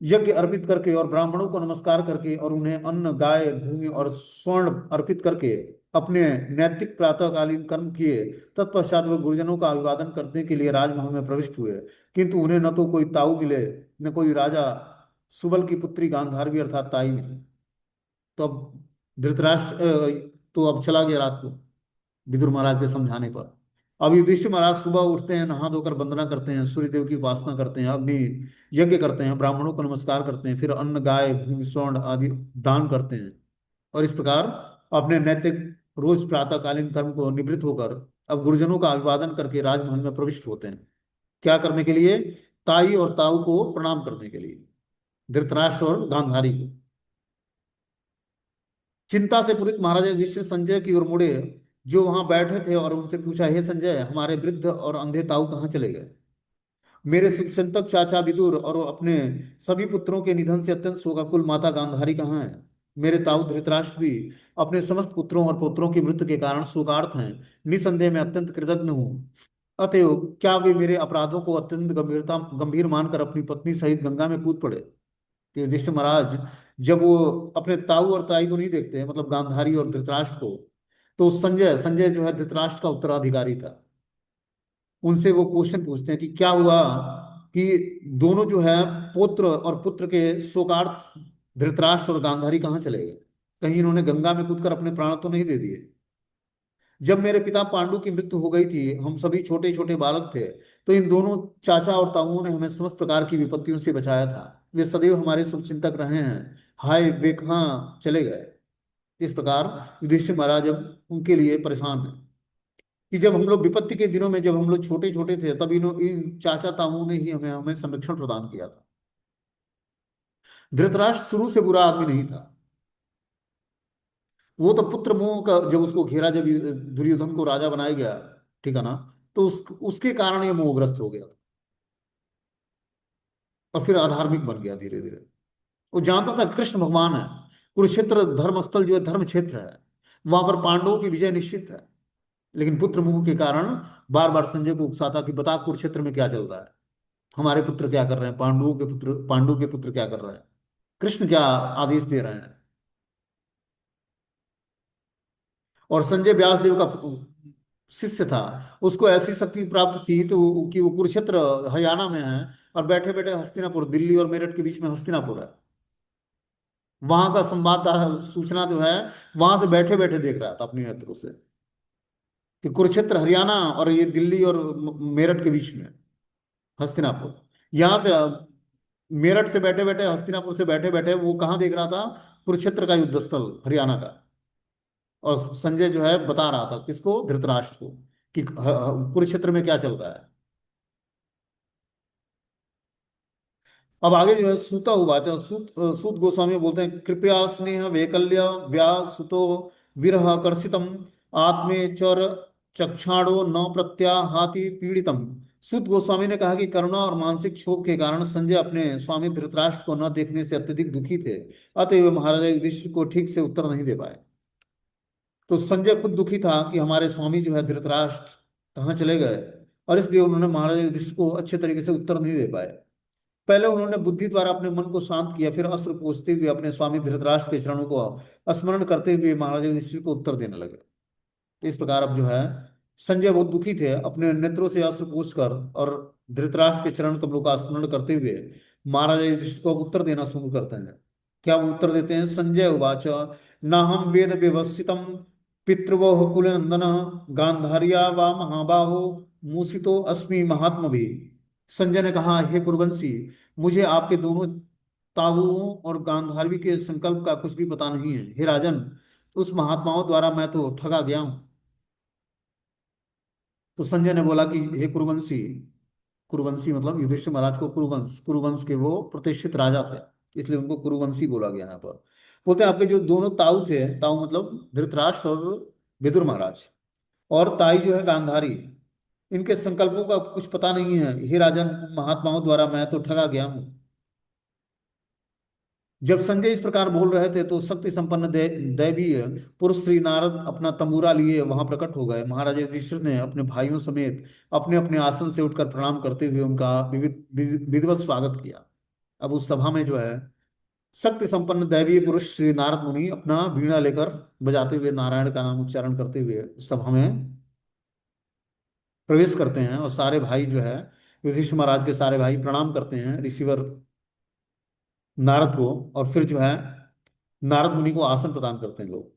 यज्ञ अर्पित करके और ब्राह्मणों को नमस्कार करके और उन्हें अन्न गाय भूमि और स्वर्ण अर्पित करके अपने नैतिक प्रातःकालीन कर्म किए। तत्पश्चात वे गुरुजनों का अभिवादन करने के लिए राजमहल में प्रविष्ट हुए, किंतु उन्हें न तो कोई ताऊ मिले न कोई राजा सुबल की पुत्री गांधारवी अर्थात ताई मिली। तो अब धृतराष्ट्र तो अब चला गया रात को विदुर महाराज के समझाने पर। अब युधिष्ठिर महाराज सुबह उठते हैं, नहा धोकर वंदना करते हैं, सूर्य देव की उपासना करते हैं, अग्नि यज्ञ करते हैं, ब्राह्मणों को नमस्कार करते हैं, फिर अन्न गाय भूमि स्वर्ण आदि दान करते हैं, और इस प्रकार अपने नैतिक रोज प्रातःकालीन कर्म को निवृत्त होकर अब गुरुजनों का अभिवादन करके राजमहल में प्रविष्ट होते हैं। क्या करने के लिए? ताई और ताऊ को प्रणाम करने के लिए, धृतराष्ट्र और गांधारी को। चिंता से पूरित महाराजा युधिष्ठिर संजय की ओर मुड़े जो वहां बैठे थे और उनसे पूछा, हे संजय, हमारे वृद्ध और अंधे ताऊ कहाँ चले गए? मेरे शुभचिंतक चाचा विदुर और अपने सभी पुत्रों के निधन से अत्यंत शोकाकुल माता गांधारी कहाँ है? मेरे ताऊ धृतराष्ट्र भी अपने समस्त पुत्रों और पुत्रों की मृत्यु के कारण शोकार्त हैं। निसंदेह मैं अत्यंत कृतज्ञ हूँ। अतएव क्या वे मेरे अपराधों को अत्यंत गंभीर मानकर अपनी पत्नी सहित गंगा में कूद पड़े? कि युधिष्ठिर महाराज जब वो अपने ताऊ और ताई को नहीं देखते हैं, मतलब गांधारी और धृतराष्ट्र को, तो संजय संजय जो है धृतराष्ट्र का उत्तराधिकारी था, उनसे वो क्वेश्चन पूछते हैं कि क्या हुआ कि दोनों जो है पुत्र और पुत्र के शोकार्थ धृतराष्ट्र और गांधारी कहाँ चले गए? कहीं इन्होंने गंगा में कूदकर अपने प्राण तो नहीं दे दिए? जब मेरे पिता पांडु की मृत्यु हो गई थी, हम सभी छोटे छोटे बालक थे, तो इन दोनों चाचा और ताऊओं ने हमें समस्त प्रकार की विपत्तियों से बचाया था। वे सदैव हमारे शुभचिंतक रहे हैं। हाय वे कहाँ चले गए? इस प्रकार युधिष्ठिर महाराज अब उनके लिए परेशान है कि जब हम लोग विपत्ति के दिनों में, जब हम लोग छोटे छोटे थे, तब इन चाचा ताऊओं ने ही हमें हमें संरक्षण प्रदान किया था। धृतराष्ट्र शुरू से बुरा आदमी नहीं था। वो तो पुत्र मोह का जब उसको घेरा, जब दुर्योधन को राजा बनाया गया, ठीक है ना, तो उसके कारण ये मोहग्रस्त हो गया और फिर अधार्मिक बन गया धीरे धीरे। वो जानता था कृष्ण भगवान है, कुरुक्षेत्र धर्म स्थल जो है धर्म क्षेत्र है, वहां पर पांडवों की विजय निश्चित है। लेकिन पुत्र मोह के कारण बार बार संजय को उकसाता कि बता कुरुक्षेत्र में क्या चल रहा है, हमारे पुत्र क्या कर रहे हैं, पांडु के पुत्र क्या कर रहे हैं, कृष्ण क्या आदेश दे रहे हैं। और संजय व्यासदेव का शिष्य था, उसको ऐसी शक्ति प्राप्त थी तो कि वो कुरुक्षेत्र हरियाणा में है, और बैठे बैठे हस्तिनापुर, दिल्ली और मेरठ के बीच में हस्तिनापुर है, वहां का संवाददाता सूचना जो है वहां से बैठे बैठे देख रहा था अपने नेत्रों से कि कुरुक्षेत्र हरियाणा और ये दिल्ली और मेरठ के बीच में हस्तिनापुर। यहां से मेरठ से बैठे बैठे, हस्तिनापुर से बैठे बैठे वो कहाँ देख रहा था? कुरुक्षेत्र का युद्ध स्थल हरियाणा का। और संजय जो है बता रहा था किसको? धृतराष्ट्र को, कि कुरुक्षेत्र में क्या चल रहा है। अब आगे जो है सूता उवाच, सूत गोस्वामी बोलते हैं कृपया स्नेह वैकल्य व्यासुतो विरह कर्षितम आत्मे चर चक्षाणो न प्रत्याहाति पीड़ितम। सूत गोस्वामी ने कहा कि करुणा और मानसिक क्षोभ के कारण संजय अपने स्वामी धृतराष्ट्र को न देखने से अत्यधिक दुखी थे, अतएव महाराजा युधिष्ठिर को ठीक से उत्तर नहीं दे पाए। तो संजय खुद दुखी था कि हमारे स्वामी जो है धृतराष्ट्र कहाँ चले गए, और इसलिए उन्होंने महाराजा युधिष्ठिर को अच्छे तरीके से उत्तर नहीं दे पाए। पहले उन्होंने बुद्धि द्वारा अपने मन को शांत किया, फिर अस्त्र पोंछते हुए अपने स्वामी धृतराष्ट्र के चरणों को स्मरण करते हुए महाराजा युधिष्ठिर को उत्तर देने लगे। तो इस प्रकार अब जो है संजय बहुत दुखी थे, अपने नेत्रों से अश्रु पोंछ कर और धृतराष्ट्र के चरण कमलों का स्मरण करते हुए महाराजा युधिष्ठिर को उत्तर देना शुरू करते हैं। क्या वो उत्तर देते हैं? संजय उवाच नाहं वेद व्यवसितम पितृवोः कुलनंदन गांधार्या वा महाबाहो मूसितो अस्मि महात्म भी। संजय ने कहा, हे कुरुवंशी, मुझे आपके दोनों ताऊओं और गांधारवी के संकल्प का कुछ भी पता नहीं है। हे राजन, उस महात्माओं द्वारा मैं तो ठगा गया हूं। तो संजय ने बोला कि हे कुरुवंशी, कुरुवंशी मतलब युधिष्ठिर महाराज को कुरुवंश, कुरुवंश के वो प्रतिष्ठित राजा थे, इसलिए उनको कुरुवंशी बोला गया यहाँ पर। बोलते हैं आपके जो दोनों ताऊ थे, ताऊ मतलब धृतराष्ट्र और विदुर महाराज, और ताई जो है गांधारी, इनके संकल्पों का कुछ पता नहीं है। हे राजन, महात्माओं द्वारा मैं तो ठगा गया हूँ। जब संजय इस प्रकार बोल रहे थे तो शक्ति संपन्न दैवीय पुरुष श्री नारद अपना तंबूरा लिए वहां प्रकट हो गए। महाराज युधिष्ठिर ने अपने भाइयों समेत अपने अपने आसन से उठकर प्रणाम करते हुए उनका विधिवत स्वागत किया। अब उस सभा में जो है शक्ति संपन्न दैवीय पुरुष श्री नारद मुनि अपना वीणा लेकर बजाते हुए नारायण का नाम उच्चारण करते हुए उस सभा में प्रवेश करते हैं, और सारे भाई जो है युधिष्ठिर महाराज के सारे भाई प्रणाम करते हैं ऋषिवर नारद को, और फिर जो है नारद मुनि को आसन प्रदान करते हैं लोग।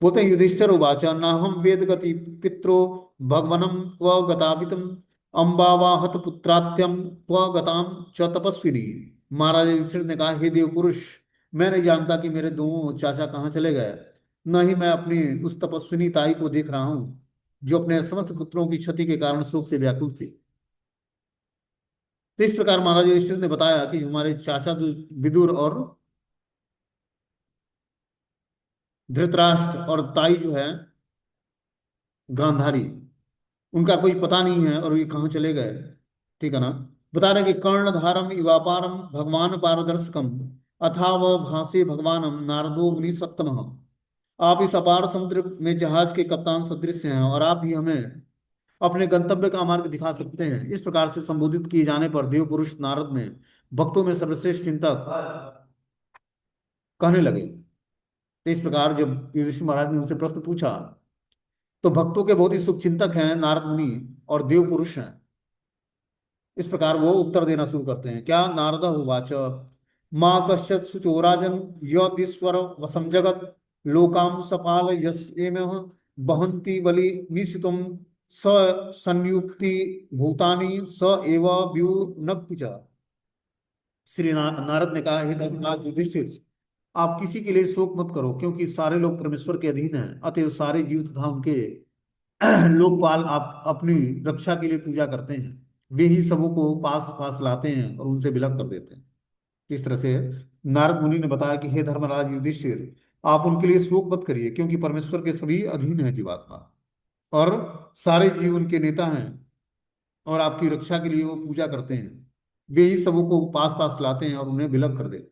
बोलते हैं युधिष्ठिर उवाच नाहं वेद गति पित्रो भगवनम क्व गतावितम अम्बावाहत पुत्रात्यम क्व गताम च तपस्विनी। महाराज युधिष्ठिर ने कहा, हे देव पुरुष, मैं नहीं जानता कि मेरे दोनों चाचा कहाँ चले गए, न ही मैं अपनी उस तपस्विनी ताई को देख रहा हूँ जो अपने समस्त पुत्रों की क्षति के कारण शोक से व्याकुल थी। तो इस प्रकार महाराज युधिष्ठिर ने बताया कि हमारे चाचा जो विदुर और धृतराष्ट्र और ताई जो है गांधारी, उनका कोई पता नहीं है और ये कहाँ चले गए, ठीक है ना। बता रहे कि कर्णधारम इवापारम भगवान पारदर्शकम अथा व भासे भगवानम नारदो मुनि सत्तम। आप इस अपार समुद्र में जहाज के कप्तान सदृश हैं, और आप ही हमें अपने गंतव्य का मार्ग दिखा सकते हैं। इस प्रकार से संबोधित किए जाने पर देव पुरुष नारद ने भक्तों में सर्वश्रेष्ठ चिंतक कहने लगे। तो इस प्रकार जब युधिष्ठिर महाराज ने उनसे प्रश्न पूछा, तो भक्तों के बहुत ही शुभचिंतक हैं नारद मुनि और देव पुरुष हैं। इस प्रकार वो उत्तर देना शुरू करते हैं। क्या? नारद उवाच माँ कश्चित् शुचोराजन यदीश्वर वसम जगत लोकाम सपाल यस्येम बहन्ति बलि निशितम स संयुक्ति भूतानि स एव व्युनक्ति च। श्री नारद ने कहा, हे धर्मराज युधिष्ठिर, आप किसी के लिए शोक मत करो, क्योंकि सारे लोग परमेश्वर के अधीन हैं। अतएव सारे जीव तथा उनके लोकपाल आप अपनी रक्षा के लिए पूजा करते हैं। वे ही सबों को पास पास लाते हैं और उनसे विलग कर देते हैं। इस तरह से नारद मुनि ने बताया कि हे धर्मराज युधिष्ठिर, आप उनके लिए शोक मत करिए, क्योंकि परमेश्वर के सभी अधीन है जीवात्मा, और सारे जीव उनके नेता हैं, और आपकी रक्षा के लिए वो पूजा करते हैं। वे ही सबों को पास पास लाते हैं और उन्हें विलग कर देते हैं।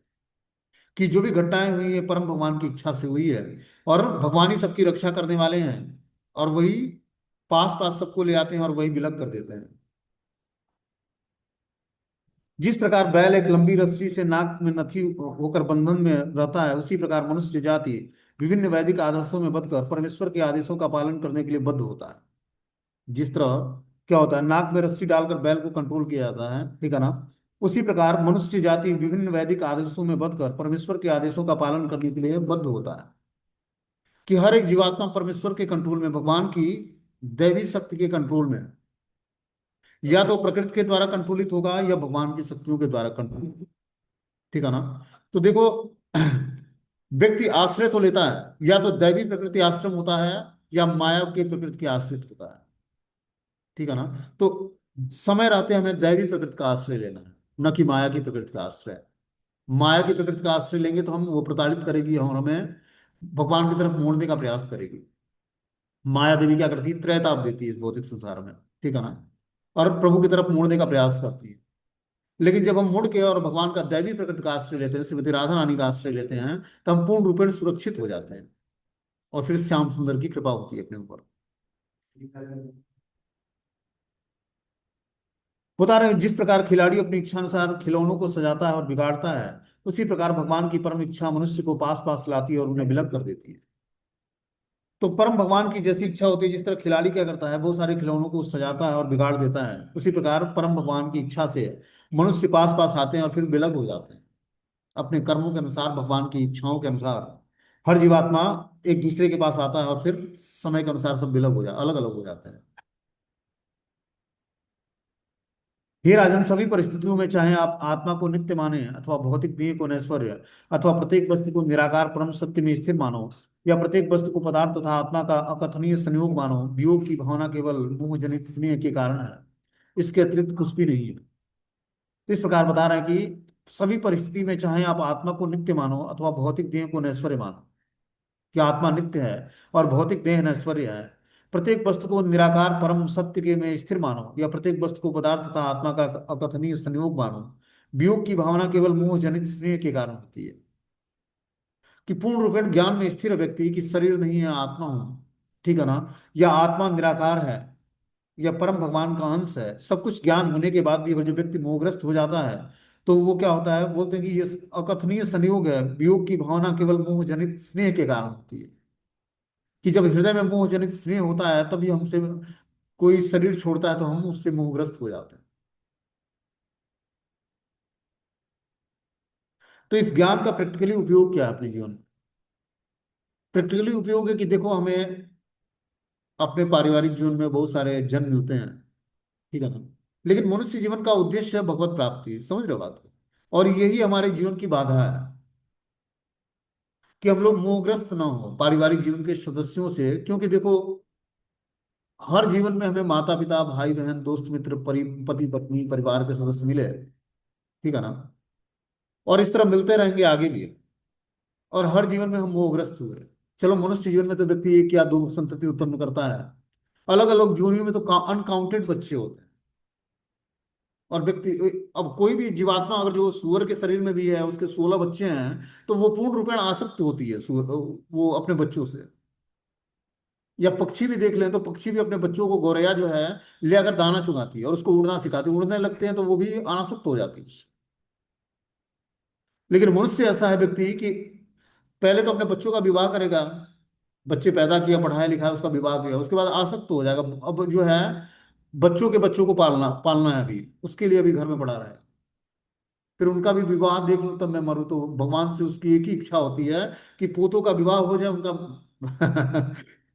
कि जो भी घटनाएं हुई है परम भगवान की इच्छा से हुई है, और भगवान ही सबकी रक्षा करने वाले हैं, और वही पास पास सबको ले आते हैं और वही विलग कर देते हैं। जिस प्रकार बैल एक लंबी रस्सी से नाक में नथी होकर बंधन में रहता है, उसी प्रकार मनुष्य जाति विभिन्न वैदिक आदर्शों में बंधकर परमेश्वर के आदेशों का पालन करने के लिए बद्ध होता है। जिस तरह क्या होता है, नाक में रस्सी डालकर बैल को कंट्रोल किया जाता है, ठीक है ना, उसी प्रकार मनुष्य जाति विभिन्न वैदिक आदर्शों में बंधकर परमेश्वर के आदेशों का पालन करने के लिए बद्ध होता है। कि हर एक जीवात्मा परमेश्वर के कंट्रोल में, भगवान की दैवी शक्ति के कंट्रोल में है। या तो प्रकृति के द्वारा कंट्रोलित होगा या भगवान की शक्तियों के द्वारा कंट्रोलित, ठीक है ना। तो देखो, व्यक्ति आश्रय तो लेता है, या तो दैवी प्रकृति आश्रम होता है, या माया के प्रकृति के आश्रित होता है, ठीक है ना। तो समय रहते हमें दैवी प्रकृति का आश्रय लेना है, न कि माया की प्रकृति का आश्रय। माया की प्रकृति का आश्रय लेंगे तो हम वो प्रताड़ित करेगी और हमें भगवान की तरफ मोड़ने का प्रयास करेगी। माया देवी क्या करती है, त्रैताप देती है इस भौतिक संसार में, ठीक है ना, और प्रभु की तरफ मोड़ने का प्रयास करती है। लेकिन जब हम मुड़ के और भगवान का दैवी प्रकृति का आश्रय लेते हैं, श्रीमती राधा रानी का आश्रय लेते हैं, तो हम पूर्ण रूपेण सुरक्षित हो जाते हैं, और फिर श्याम सुंदर की कृपा होती है अपने ऊपर। होता रहे, जिस प्रकार खिलाड़ी अपनी इच्छा अनुसार खिलौनों को सजाता है और बिगाड़ता है, उसी प्रकार भगवान की परम इच्छा मनुष्य को पास पास लाती है और उन्हें विलग कर देती है। तो परम भगवान की जैसी इच्छा होती है, जिस तरह खिलाड़ी क्या करता है, बहुत सारे खिलौनों को सजाता है और बिगाड़ देता है, उसी प्रकार परम भगवान की इच्छा से मनुष्य पास पास आते हैं और फिर विलग हो जाते हैं अपने कर्मों के अनुसार, भगवान की इच्छाओं के अनुसार। हर जीवात्मा एक दूसरे के पास आता है और फिर समय के अनुसार सब विलग हो जा अलग अलग हो जाते हैं। हे राजन, सभी परिस्थितियों में चाहे आप आत्मा को नित्य माने, अथवा भौतिक देह को नैश्वर्य, अथवा प्रत्येक वस्तु को निराकार परम सत्य में स्थिर मानो, या प्रत्येक वस्तु को पदार्थ तथा आत्मा का अकथनीय संयोग मानो, वियोग की भावना केवल मोह जनित स्नेह के कारण है, इसके अतिरिक्त कुछ भी नहीं है। तो इस प्रकार बता रहे हैं कि सभी परिस्थिति में चाहे आप आत्मा को नित्य मानो अथवा भौतिक देह को नैश्वर्य मानो, कि आत्मा नित्य है और भौतिक देह नश्वरी है। प्रत्येक वस्तु को निराकार परम सत्य के में स्थिर मानो, या प्रत्येक वस्तु को पदार्थ तथा आत्मा का अकथनीय संयोग मानो, वियोग की भावना केवल मोह जनित स्नेह के कारण होती है। कि पूर्ण रूपेण ज्ञान में स्थिर व्यक्ति कि शरीर नहीं है, आत्मा हूं, ठीक है ना, या आत्मा निराकार है, या परम भगवान का अंश है, सब कुछ ज्ञान होने के बाद भी अगर जो व्यक्ति मोहग्रस्त हो जाता है, तो वो क्या होता है, बोलते हैं कि ये अकथनीय संयोग है, वियोग की भावना केवल मोह जनित स्नेह के कारण होती है। कि जब हृदय में मोह जनित स्नेह होता है, तभी हमसे कोई शरीर छोड़ता है तो हम उससे मोहग्रस्त हो जाते हैं। तो इस ज्ञान का प्रैक्टिकली उपयोग क्या है अपने जीवन में? प्रैक्टिकली उपयोग है कि देखो, हमें अपने पारिवारिक जीवन में बहुत सारे जन मिलते हैं, ठीक है ना, लेकिन मनुष्य जीवन का उद्देश्य है भगवत प्राप्ति, समझ रहे हो बात को? और यही हमारे जीवन की बाधा है, कि हम लोग मोहग्रस्त ना हो पारिवारिक जीवन के सदस्यों से। क्योंकि देखो, हर जीवन में हमें माता पिता भाई बहन दोस्त मित्र पति पत्नी परिवार के सदस्य मिले, ठीक है ना, और इस तरह मिलते रहेंगे आगे भी। और हर जीवन में हम मोहग्रस्त हुए। चलो, मनुष्य जीवन में तो व्यक्ति एक या दो संतति उत्पन्न करता है, अलग अलग जोनियों में तो अनकाउंटेड बच्चे होते हैं। और व्यक्ति, अब कोई भी जीवात्मा अगर जो सुअर के शरीर में भी है, उसके 16 बच्चे हैं, तो वो पूर्ण रूपेण आसक्त होती है सुअर, वो अपने बच्चों से। या पक्षी भी देख लें तो पक्षी भी अपने बच्चों को, गौरैया जो है, ले आकर दाना चुगाती है और उसको उड़ना सिखाती है, उड़ने लगते हैं तो वो भी अनासक्त हो जाती है उससे। लेकिन मनुष्य ऐसा है व्यक्ति कि पहले तो अपने बच्चों का विवाह करेगा, बच्चे पैदा किया, पढ़ाया लिखाया, उसका विवाह किया, उसके बाद आसक्त तो हो जाएगा। अब जो है बच्चों के बच्चों को पालना पालना है, अभी उसके लिए अभी घर में पड़ा रहेगा। फिर उनका भी विवाह देख लूं तब मैं मरूं, तो भगवान से उसकी एक ही इच्छा होती है कि पोतों का विवाह हो जाए, उनका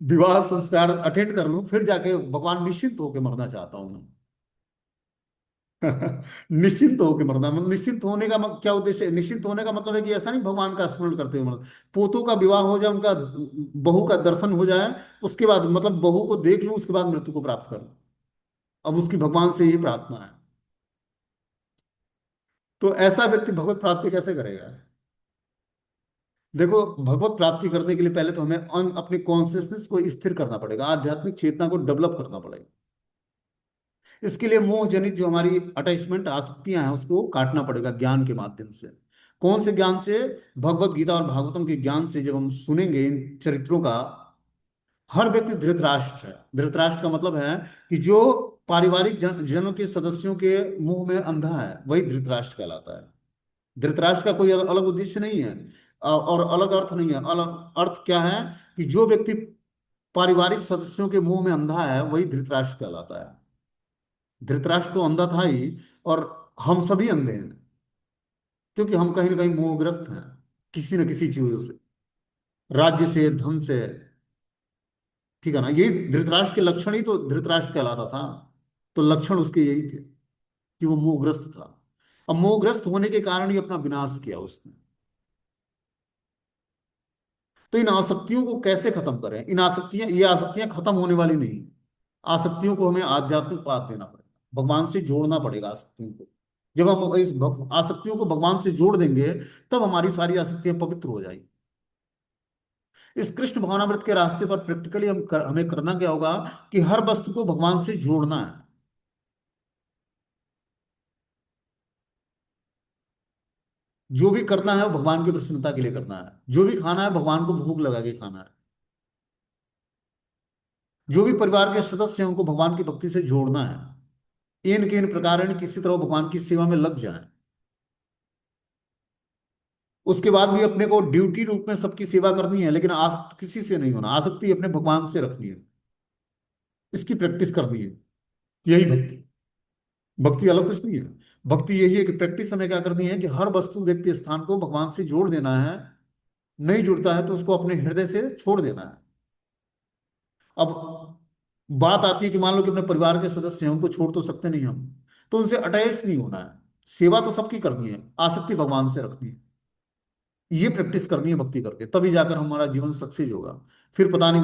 विवाह संस्कार अटेंड कर लूं, फिर जाके भगवान निश्चिंत होकर मरना चाहता हूं मैं। निश्चिंत होकर मरना, मतलब निश्चिंत होने का क्या उद्देश्य है? निश्चिंत होने का मतलब है कि ऐसा नहीं भगवान का स्मरण करते हुए मरना, पोतों का विवाह हो जाए, उनका बहू का दर्शन हो जाए, उसके बाद मतलब बहू को देख लूं, उसके बाद मृत्यु को प्राप्त करूं। अब उसकी भगवान से यही प्रार्थना है। तो ऐसा व्यक्ति भगवत प्राप्ति कैसे करेगा? देखो, भगवत प्राप्ति करने के लिए पहले तो हमें अपनी कॉन्शियसनेस को स्थिर करना पड़ेगा, आध्यात्मिक चेतना को डेवलप करना पड़ेगा। इसके लिए मोह जनित जो हमारी अटैचमेंट आसक्तियां हैं उसको काटना पड़ेगा ज्ञान के माध्यम से। कौन से ज्ञान से? भगवत गीता और भागवतम के ज्ञान से। जब हम सुनेंगे इन चरित्रों का, हर व्यक्ति धृतराष्ट्र है। धृतराष्ट्र का मतलब है कि जो पारिवारिक जनों के सदस्यों के मुंह में अंधा है, वही धृतराष्ट्र कहलाता है। धृतराष्ट्र का कोई अलग उद्देश्य नहीं है, और अलग अर्थ नहीं है। अलग अर्थ क्या है? कि जो व्यक्ति पारिवारिक सदस्यों के मुंह में अंधा है, वही धृतराष्ट्र कहलाता है। धृतराष्ट्र तो अंधा था ही, और हम सभी अंधे हैं, क्योंकि हम कहीं ना कहीं मोहग्रस्त हैं किसी न किसी चीजों से, राज्य से, धन से। ठीक है ना? यही धृतराष्ट्र के लक्षण ही तो धृतराष्ट्र कहलाता था। तो लक्षण उसके यही थे कि वो मोहग्रस्त था। अब मोहग्रस्त होने के कारण ही अपना विनाश किया उसने। तो इन आसक्तियों को कैसे खत्म करें? इन आसक्तियां, ये आसक्तियां खत्म होने वाली नहीं। आसक्तियों को हमें आध्यात्मिक पाठ देना पड़ेगा, भगवान से जोड़ना पड़ेगा आसक्तियों को। जब हम इस आसक्तियों को भगवान से जोड़ देंगे, तब हमारी सारी आसक्तियां पवित्र हो जाएगी। इस कृष्ण भावनामृत के रास्ते पर प्रैक्टिकली हमें करना क्या होगा? कि हर वस्तु को भगवान से जोड़ना है। जो भी करना है वो भगवान की प्रसन्नता के लिए करना है। जो भी खाना है भगवान को भोग लगा के खाना है। जो भी परिवार के सदस्य हैं उनको भगवान की भक्ति से जोड़ना है। इन के इन प्रकार किसी तरह भगवान की सेवा में लग जाए। उसके बाद भी अपने को ड्यूटी रूप में सबकी सेवा करनी है, लेकिन आसक्त किसी से नहीं होना, आसक्ति अपने भगवान से रखनी है। इसकी प्रैक्टिस करनी है। यही भक्ति। भक्ति अलग कुछ नहीं है। भक्ति यही है कि प्रैक्टिस हमें क्या करनी है कि हर वस्तु व्यक्ति स्थान को भगवान से जोड़ देना है। नहीं जुड़ता है तो उसको अपने हृदय से छोड़ देना है। अब बात आती है कि मान लो कि अपने परिवार के सदस्य हैं, उनको छोड़ तो सकते नहीं हम, तो उनसे अटैच नहीं होना है। सेवा तो सबकी करनी है, आसक्ति भगवान से रखनी है। ये प्रैक्टिस करनी है भक्ति करके, तभी जाकर हमारा जीवन सक्सेस होगा। फिर पता नहीं